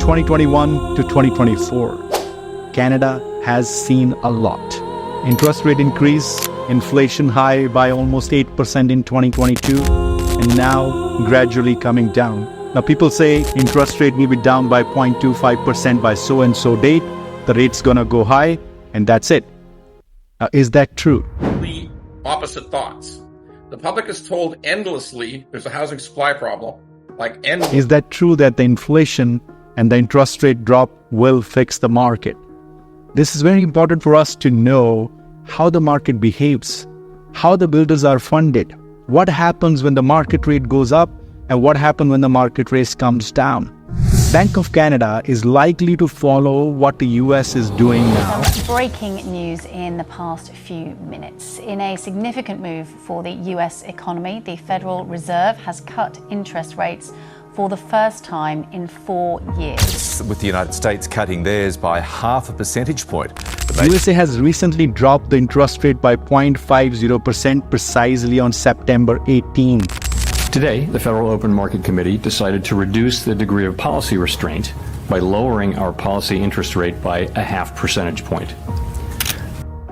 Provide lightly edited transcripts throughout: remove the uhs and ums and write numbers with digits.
2021 to 2024, Canada has seen a lot. Interest rate increase, inflation high by almost 8% in 2022, and now gradually coming down. Now people say interest rate will be down by 0.25% by so and so date, the rate's gonna go high, and that's it. Now, is that true? The opposite thoughts. The public is told endlessly there's a housing supply problem, like endlessly. Is that true that the inflation and the interest rate drop will fix the market? This is very important for us to know how the market behaves, how the builders are funded, what happens when the market rate goes up, and what happens when the market rate comes down. Bank of Canada is likely to follow what the US is doing now. Breaking news in the past few minutes. In a significant move for the US economy, the Federal Reserve has cut interest rates for the first time in 4 years. With the United States cutting theirs by 0.5 percentage point. USA has recently dropped the interest rate by 0.50% precisely on September 18. Today, the Federal Open Market Committee decided to reduce the degree of policy restraint by lowering our policy interest rate by 0.5 percentage point.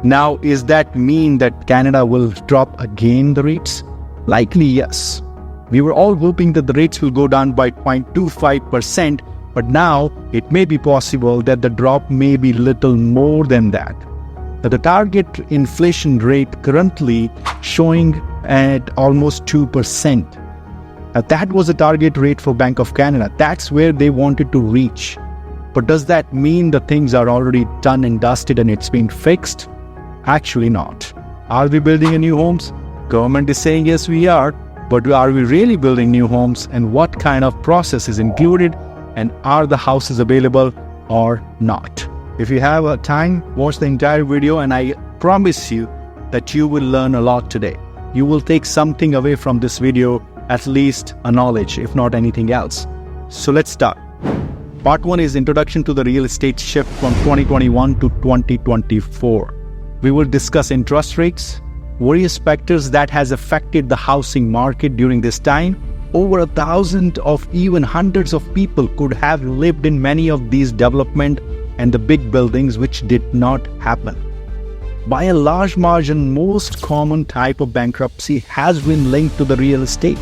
Now, is that mean that Canada will drop again the rates? Likely, yes. We were all hoping that the rates will go down by 0.25%, but now it may be possible that the drop may be little more than that. The target inflation rate currently showing at almost 2%. That was the target rate for Bank of Canada. That's where they wanted to reach. But does that mean the things are already done and dusted and it's been fixed? Actually not. Are we building new homes? Government is saying yes, we are. But are we really building new homes, and what kind of process is included, and are the houses available or not? If you have a time, watch the entire video, and I promise you that you will learn a lot today. You will take something away from this video, at least a knowledge, if not anything else. So let's start. Part 1 is Introduction to the Real Estate Shift from 2021 to 2024. We will discuss interest rates, various factors that has affected the housing market during this time. Over 1,000 of even hundreds of people could have lived in many of these development and the big buildings, which did not happen. By a large margin, most common type of bankruptcy has been linked to the real estate.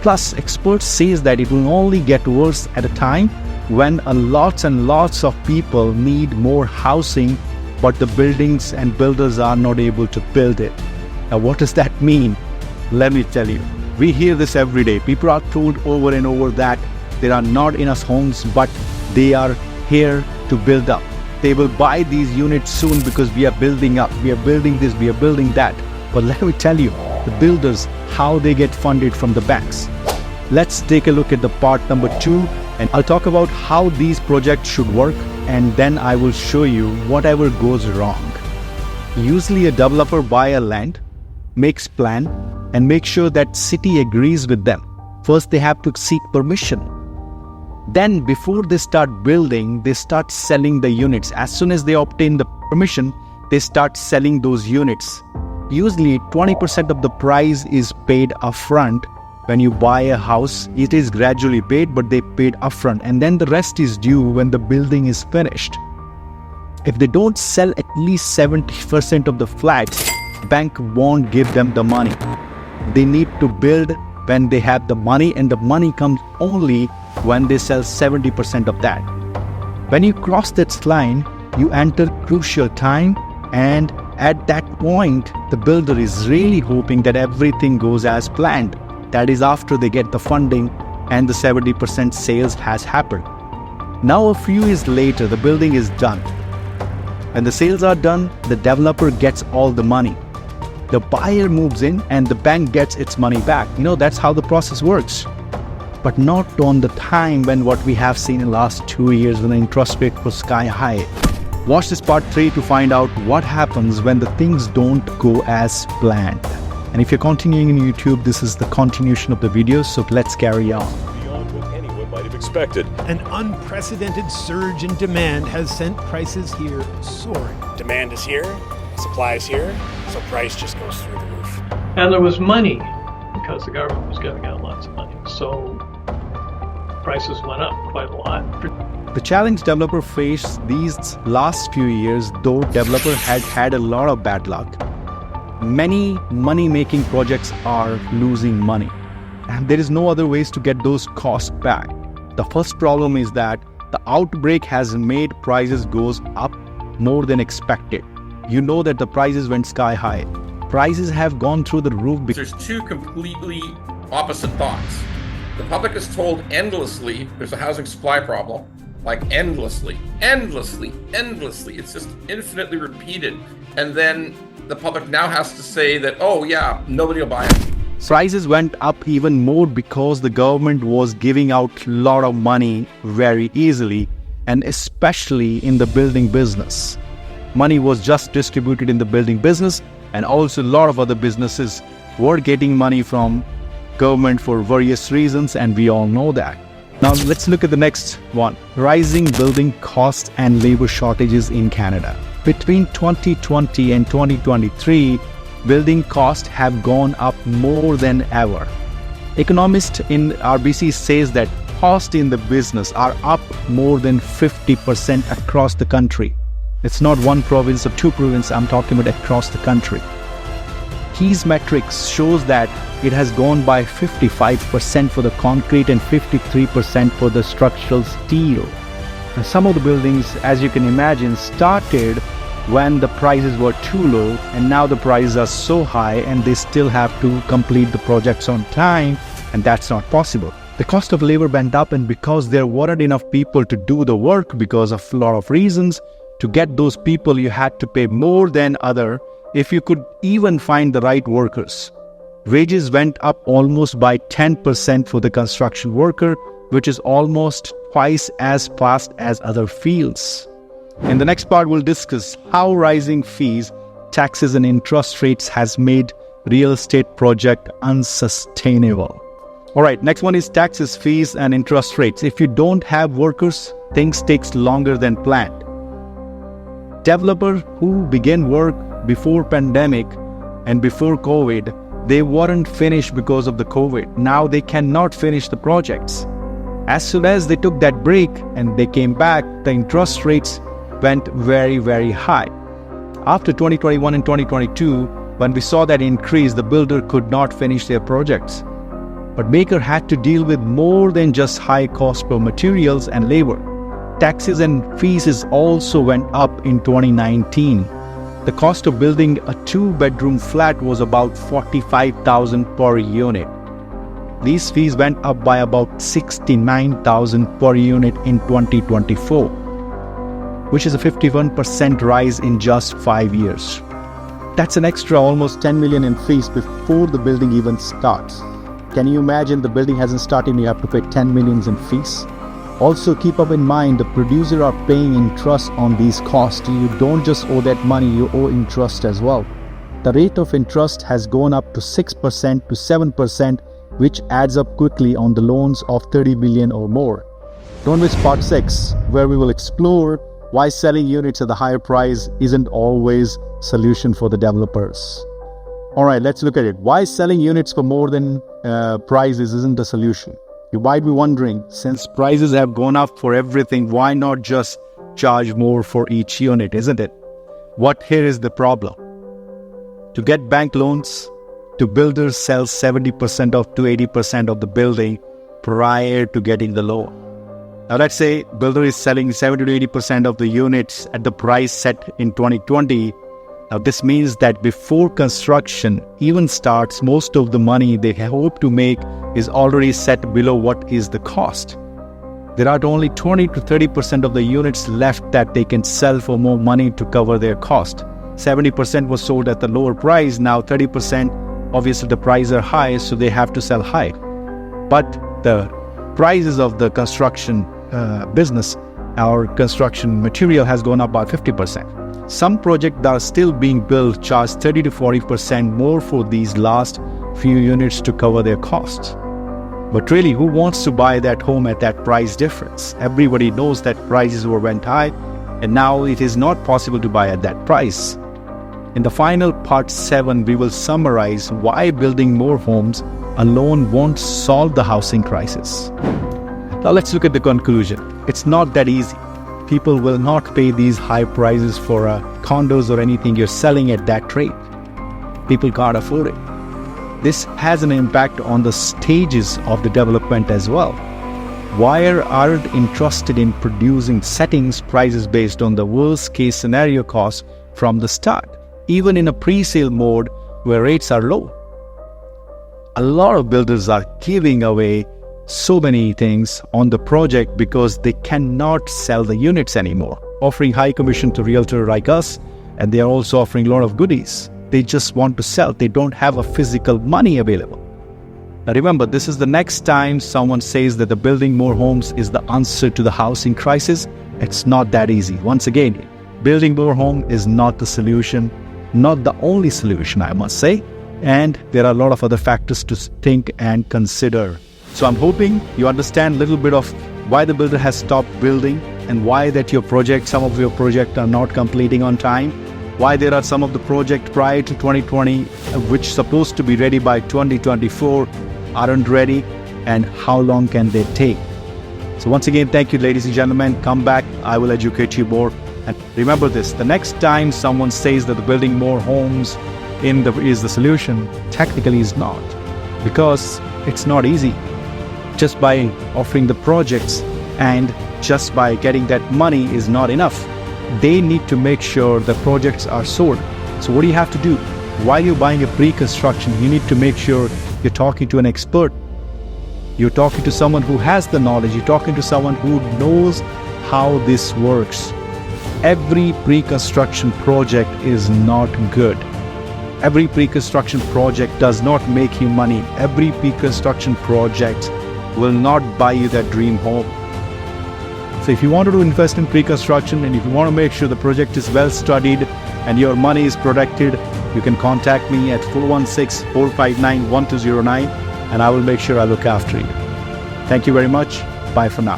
Plus, experts say that it will only get worse at a time when lots and lots of people need more housing, but the buildings and builders are not able to build it. Now, what does that mean? Let me tell you. We hear this every day. People are told over and over that there are not enough homes, but they are here to build up. They will buy these units soon because we are building up. We are building this, we are building that. But let me tell you, the builders, how they get funded from the banks. Let's take a look at the part number 2, and I'll talk about how these projects should work, and then I will show you whatever goes wrong. Usually a developer buy a land, makes plan, and make sure that city agrees with them. First they have to seek permission. Then before they start building, they start selling the units. As soon as they obtain the permission, they start selling those units. Usually 20% of the price is paid upfront. When you buy a house, it is gradually paid, but they paid upfront, and then the rest is due when the building is finished. If they don't sell at least 70% of the flats, bank won't give them the money. They need to build when they have the money, and the money comes only when they sell 70% of that. When you cross that line, you enter crucial time, and at that point, the builder is really hoping that everything goes as planned. That is after they get the funding and the 70% sales has happened. Now a few years later, the building is done. When the sales are done, the developer gets all the money. The buyer moves in and the bank gets its money back. That's how the process works. But not on the time when what we have seen in the last 2 years when the interest rate was sky high. Watch this part 3 to find out what happens when the things don't go as planned. And if you're continuing in YouTube, this is the continuation of the video, so let's carry on. Beyond what anyone might have expected. An unprecedented surge in demand has sent prices here soaring. Demand is here, supply is here, so price just goes through the roof. And there was money because the government was giving out lots of money. So prices went up quite a lot. The challenge developer faced these last few years, though developer had a lot of bad luck. Many money-making projects are losing money, and there is no other ways to get those costs back. The first problem is that the outbreak has made prices goes up more than expected. You know that the prices went sky high. Prices have gone through the roof. There's two completely opposite thoughts. The public is told endlessly there's a housing supply problem, like endlessly. It's just infinitely repeated. And then the public now has to say that, oh yeah, nobody will buy it. Prices went up even more because the government was giving out a lot of money very easily, and especially in the building business. Money was just distributed in the building business, and also a lot of other businesses were getting money from government for various reasons, and we all know that. Now let's look at the next one. Rising building costs and labor shortages in Canada. Between 2020 and 2023, building costs have gone up more than ever. Economist in RBC says that costs in the business are up more than 50% across the country. It's not one province or two provinces, I'm talking about across the country. His metrics shows that it has gone by 55% for the concrete and 53% for the structural steel. Now, some of the buildings, as you can imagine, started when the prices were too low, and now the prices are so high and they still have to complete the projects on time, and that's not possible. The cost of labor went up, and because there weren't enough people to do the work because of a lot of reasons, to get those people you had to pay more than other if you could even find the right workers. Wages went up almost by 10% for the construction worker, which is almost twice as fast as other fields. In the next part, we'll discuss how rising fees, taxes and interest rates has made real estate project unsustainable. Alright, next one is taxes, fees and interest rates. If you don't have workers, things takes longer than planned. Developers who began work before pandemic and before COVID, they weren't finished because of the COVID. Now they cannot finish the projects. As soon as they took that break and they came back, the interest rates went very, very high. After 2021 and 2022, when we saw that increase, the builder could not finish their projects. But maker had to deal with more than just high cost per materials and labor. Taxes and fees also went up in 2019. The cost of building a 2-bedroom flat was about $45,000 per unit. These fees went up by about $69,000 per unit in 2024, which is a 51% rise in just 5 years. That's an extra almost $10 million in fees before the building even starts. Can you imagine the building hasn't started and you have to pay $10 million in fees? Also keep up in mind the producer are paying interest on these costs. You don't just owe that money, you owe interest as well. The rate of interest has gone up to 6% to 7%, which adds up quickly on the loans of $30 million or more. Don't miss part 6, where we will explore why selling units at the higher price isn't always a solution for the developers. Alright, let's look at it. Why selling units for more than prices isn't a solution? You might be wondering, since prices have gone up for everything, why not just charge more for each unit, isn't it? What here is the problem? To get bank loans, to builders sell 70% to 80% of the building prior to getting the loan. Now let's say builder is selling 70 to 80% of the units at the price set in 2020. Now this means that before construction even starts, most of the money they hope to make is already set below what is the cost. There are only 20 to 30% of the units left that they can sell for more money to cover their cost. 70% was sold at the lower price, now 30%, obviously the prices are high, so they have to sell high. But the prices of the construction business, our construction material has gone up by 50%. Some projects that are still being built charge 30 to 40% more for these last few units to cover their costs. But really, who wants to buy that home at that price difference? Everybody knows that prices went high, and now it is not possible to buy at that price. In the final part 7, we will summarize why building more homes alone won't solve the housing crisis. Now let's look at the conclusion. It's not that easy. People will not pay these high prices for condos or anything you're selling at that rate. People can't afford it. This has an impact on the stages of the development as well. Wire aren't interested in producing settings prices based on the worst case scenario cost from the start, even in a pre-sale mode where rates are low. A lot of builders are giving away so many things on the project because they cannot sell the units anymore, offering high commission to realtor like us, and they are also offering a lot of goodies. They just want to sell. They don't have a physical money available. Now remember, this is the next time someone says that the building more homes is the answer to the housing crisis. It's not that easy. Once again, building more home is not the solution, not the only solution, I must say. And there are a lot of other factors to think and consider. So I'm hoping you understand a little bit of why the builder has stopped building and why that some of your projects are not completing on time, why there are some of the projects prior to 2020 which supposed to be ready by 2024 aren't ready, and how long can they take. So once again, thank you, ladies and gentlemen. Come back, I will educate you more. And remember this, the next time someone says that the building more homes is the solution, technically is not, because it's not easy. Just by offering the projects and just by getting that money is not enough. They need to make sure the projects are sold. So what do you have to do? While you're buying a pre-construction, you need to make sure you're talking to an expert. You're talking to someone who has the knowledge. You're talking to someone who knows how this works. Every pre-construction project is not good. Every pre-construction project does not make you money. Every pre-construction project will not buy you that dream home. So if you wanted to invest in pre-construction and if you want to make sure the project is well studied and your money is protected, you can contact me at 416-459-1209 and I will make sure I look after you. Thank you very much. Bye for now.